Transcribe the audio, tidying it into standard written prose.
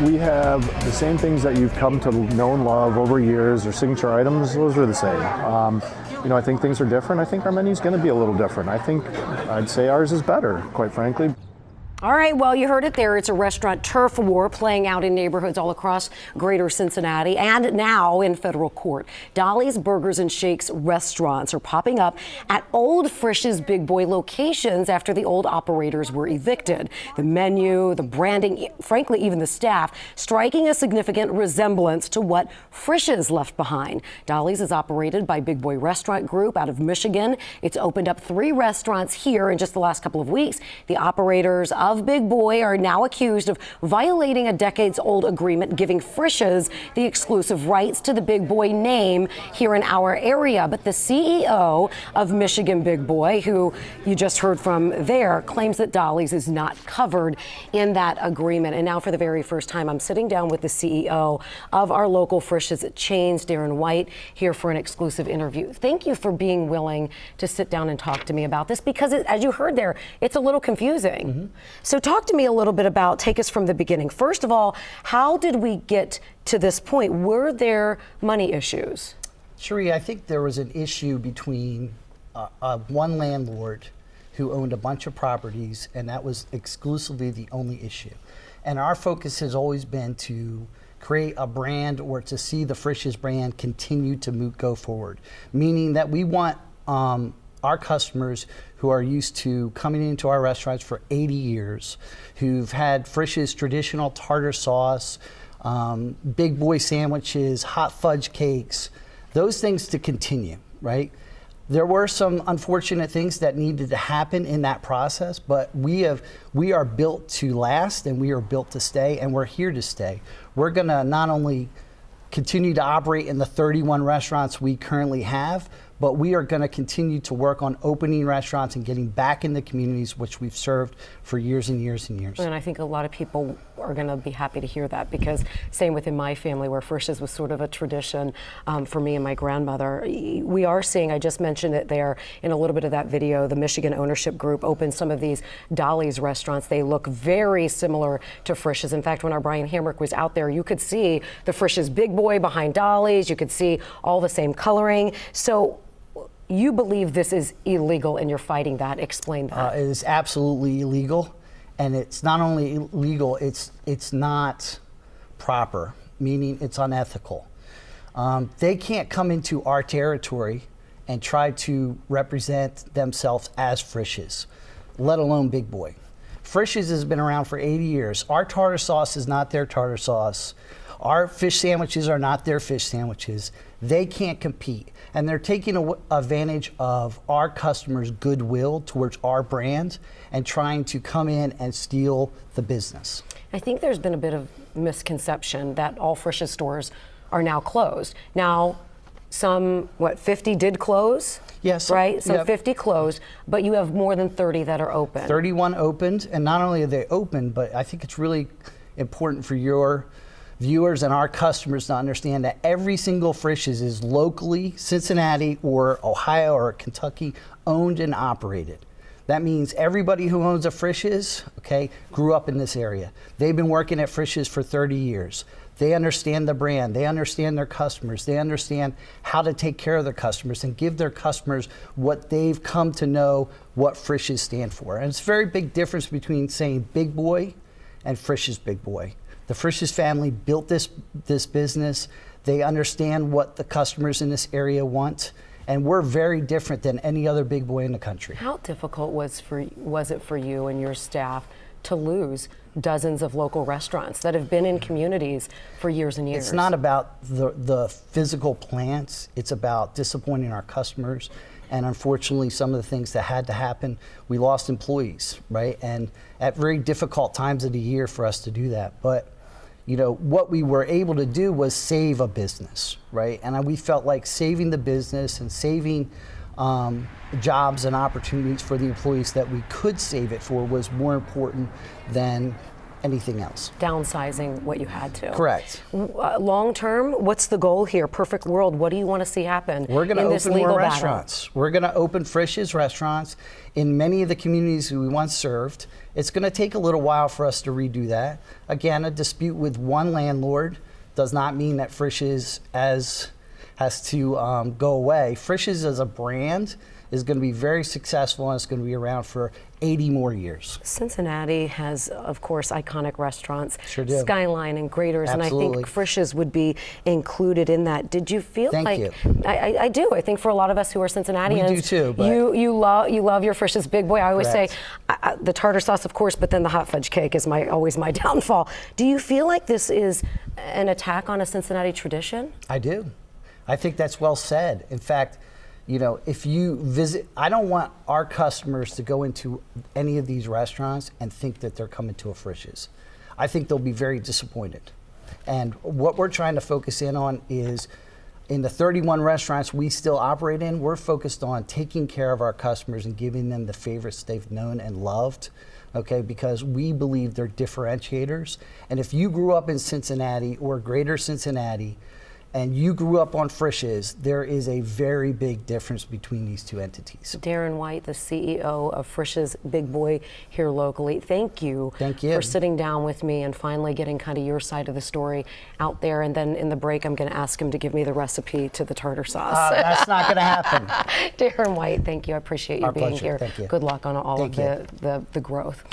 We have the same things that you've come to know and love over years. Our signature items, those are the same. I think things are different. I think our menu's going to be a little different. I'd say ours is better, quite frankly. All right, well, you heard it there. It's a restaurant turf war playing out in neighborhoods all across greater Cincinnati and now in federal court. Dolly's Burgers and Shakes restaurants are popping up at old Frisch's Big Boy locations after the old operators were evicted. The menu, the branding, frankly, even the staff, striking a significant resemblance to what Frisch's left behind. Dolly's is operated by Big Boy Restaurant Group out of Michigan. It's opened up 3 restaurants here in just the last couple of weeks. The operators of Big Boy are now accused of violating a decades-old agreement giving Frisch's the exclusive rights to the Big Boy name here in our area. But the CEO of Michigan Big Boy, who you just heard from there, claims that Dolly's is not covered in that agreement. And now for the very first time, I'm sitting down with the CEO of our local Frisch's chains, Darren White, here for an exclusive interview. Thank you for being willing to sit down and talk to me about this because, as you heard there, it's a little confusing. Mm-hmm. So talk to me a little bit about, take us from the beginning. First of all, how did we get to this point? Were there money issues? Cherie, I think there was an issue between one landlord who owned a bunch of properties, and that was exclusively the only issue. And our focus has always been to create a brand or to see the Frisch's brand continue to go forward, meaning that we want our customers who are used to coming into our restaurants for 80 years, who've had Frisch's traditional tartar sauce, Big Boy sandwiches, hot fudge cakes, those things to continue, right? There were some unfortunate things that needed to happen in that process, but we are built to last and we are built to stay, and we're here to stay. We're gonna not only continue to operate in the 31 restaurants we currently have, but we are going to continue to work on opening restaurants and getting back in the communities which we've served for years and years and years. And I think a lot of people are going to be happy to hear that, because same within my family, where Frisch's was sort of a tradition for me and my grandmother. We are seeing, I just mentioned it there in a little bit of that video, the Michigan Ownership Group opened some of these Dolly's restaurants. They look very similar to Frisch's. In fact, when our Brian Hamrick was out there, you could see the Frisch's Big Boy behind Dolly's. You could see all the same coloring. So you believe this is illegal and you're fighting that. Explain that. It is absolutely illegal, and it's not only illegal, it's not proper, meaning it's unethical. They can't come into our territory and try to represent themselves as Frisch's, let alone Big Boy. Frisch's has been around for 80 years. Our tartar sauce is not their tartar sauce. Our fish sandwiches are not their fish sandwiches. They can't compete. And they're taking advantage of our customers' goodwill towards our brand and trying to come in and steal the business. I think there's been a bit of misconception that all Frisch's stores are now closed. Now, some, 50 did close? Yes. Right? So yep. 50 closed, but you have more than 30 that are open. 31 opened, and not only are they open, but I think it's really important for your viewers and our customers to understand that every single Frisch's is locally Cincinnati or Ohio or Kentucky owned and operated. That means everybody who owns a Frisch's, okay, grew up in this area. They've been working at Frisch's for 30 years. They understand the brand, they understand their customers, they understand how to take care of their customers and give their customers what they've come to know what Frisch's stand for. And it's a very big difference between saying Big Boy and Frisch's Big Boy. The Frisch's family built this business. They understand what the customers in this area want, and we're very different than any other Big Boy in the country. How difficult was it for you and your staff to lose dozens of local restaurants that have been in communities for years and years? It's not about the physical plants. It's about disappointing our customers. And unfortunately, some of the things that had to happen, we lost employees, right? And at very difficult times of the year for us to do that. But you know, what we were able to do was save a business, right? And we felt like saving the business and saving jobs and opportunities for the employees that we could save it for was more important than anything else. Downsizing what you had to. Correct. Long term, what's the goal here? Perfect world. What do you want to see happen? We're going to in this open legal more battle? restaurants. We're going to open Frisch's restaurants in many of the communities we once served. It's going to take a little while for us to redo that. Again, a dispute with one landlord does not mean that Frisch's has to go away. Frisch's as a brand is going to be very successful, and it's going to be around for 80 more years. Cincinnati has, of course, iconic restaurants, Sure do. Skyline and Graders, Absolutely. and I think Frisch's would be included in that. Did you feel Thank like you. I do? I think for a lot of us who are Cincinnatians, We do too, but- you love your Frisch's Big Boy. I always Correct. say the tartar sauce, of course, but then the hot fudge cake is always my downfall. Do you feel like this is an attack on a Cincinnati tradition? I do. I think that's well said. In fact, you know, if you visit, I don't want our customers to go into any of these restaurants and think that they're coming to a Frisch's. I think they'll be very disappointed. And what we're trying to focus in on is in the 31 restaurants we still operate in, we're focused on taking care of our customers and giving them the favorites they've known and loved. Okay, because we believe they're differentiators. And if you grew up in Cincinnati or greater Cincinnati, and you grew up on Frisch's, there is a very big difference between these two entities. Darren White, the CEO of Frisch's Big Boy here locally. Thank you, Thank you for sitting down with me and finally getting kind of your side of the story out there. And then in the break, I'm going to ask him to give me the recipe to the tartar sauce. That's not going to happen. Darren White, thank you. I appreciate you Our being pleasure. here. Thank you. Good luck on all Thank of the growth.